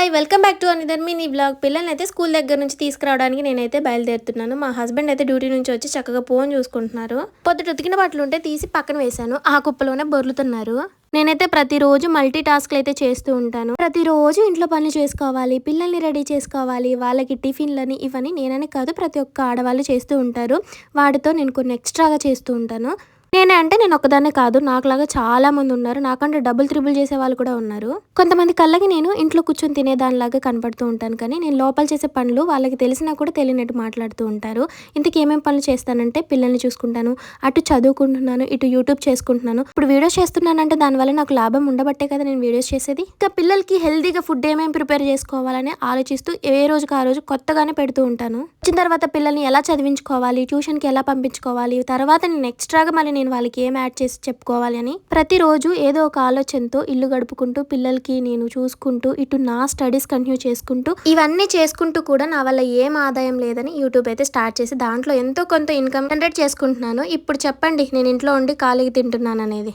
Hi welcome back to another mini blog. పిల్లల్ని అయితే school దగ్గర నుంచి తీసుకురావడానికి నేనైతే బయలుదేరుతున్నాను. మా హస్బెండ్ అయితే డ్యూటీ నుంచి వచ్చి చక్కగా ఫోన్ చూసుకుంటున్నారు. పొద్దుట ఉతికిన బట్టలు ఉంటే తీసి పక్కన వేశాను. ఆ కుప్పలోనే బొర్లుతున్నారు. నేనైతే ప్రతిరోజు మల్టీ టాస్క్లు అయితే చేస్తూ ఉంటాను. ప్రతిరోజు ఇంట్లో పనులు చేసుకోవాలి, పిల్లల్ని రెడీ చేసుకోవాలి, వాళ్ళకి టిఫిన్లని ఇవన్నీ నేననే కాదు ప్రతి ఒక్క ఆడవాళ్ళు చేస్తూ ఉంటారు. వాటితో నేను కొన్ని ఎక్స్ట్రాగా చేస్తూ ఉంటాను. నేను ఒక్కదాన్నే కాదు, నాకులాగా చాలా మంది ఉన్నారు. నాకంటే డబుల్ త్రిబుల్ చేసే వాళ్ళు కూడా ఉన్నారు. కొంతమంది కళ్ళకి నేను ఇంట్లో కూర్చొని తినేదానిలాగా కనపడుతూ ఉంటాను, కానీ నేను లోపల చేసే పనులు వాళ్ళకి తెలిసినా కూడా తెలియనట్టు మాట్లాడుతూ ఉంటారు. ఇంతకీ ఏమేమి పనులు చేస్తానంటే పిల్లల్ని చూసుకుంటాను, అటు చదువుకుంటున్నాను, ఇటు యూట్యూబ్ చేసుకుంటున్నాను. ఇప్పుడు వీడియోస్ చేస్తున్నానంటే దానివల్ల నాకు లాభం ఉండబట్టే కదా నేను వీడియోస్ చేసేది. ఇంకా పిల్లలకి హెల్తీగా ఫుడ్ ఏమేమి ప్రిపేర్ చేసుకోవాలని ఆలోచిస్తూ ఏ రోజుకి ఆ రోజు కొత్తగానే పెడుతూ ఉంటాను. వచ్చిన తర్వాత పిల్లల్ని ఎలా చదివించుకోవాలి, ట్యూషన్కి ఎలా పంపించుకోవాలి, తర్వాత నేను ఎక్స్ట్రాగా మళ్ళీ నేను వాళ్ళకి ఏం యాడ్ చేసి చెప్పుకోవాలి అని ప్రతిరోజు ఏదో ఒక ఆలోచనతో ఇల్లు గడుపుకుంటూ పిల్లలకి నేను చూసుకుంటూ ఇటు నా స్టడీస్ కంటిన్యూ చేసుకుంటూ ఇవన్నీ చేసుకుంటూ కూడా నా వల్ల ఏం ఆదాయం లేదని యూట్యూబ్ అయితే స్టార్ట్ చేసి దాంట్లో ఎంతో కొంత ఇన్కమ్ జనరేట్ చేసుకుంటున్నాను. ఇప్పుడు చెప్పండి, నేను ఇంట్లో ఉండి ఖాళీగా తింటున్నాను అనేది.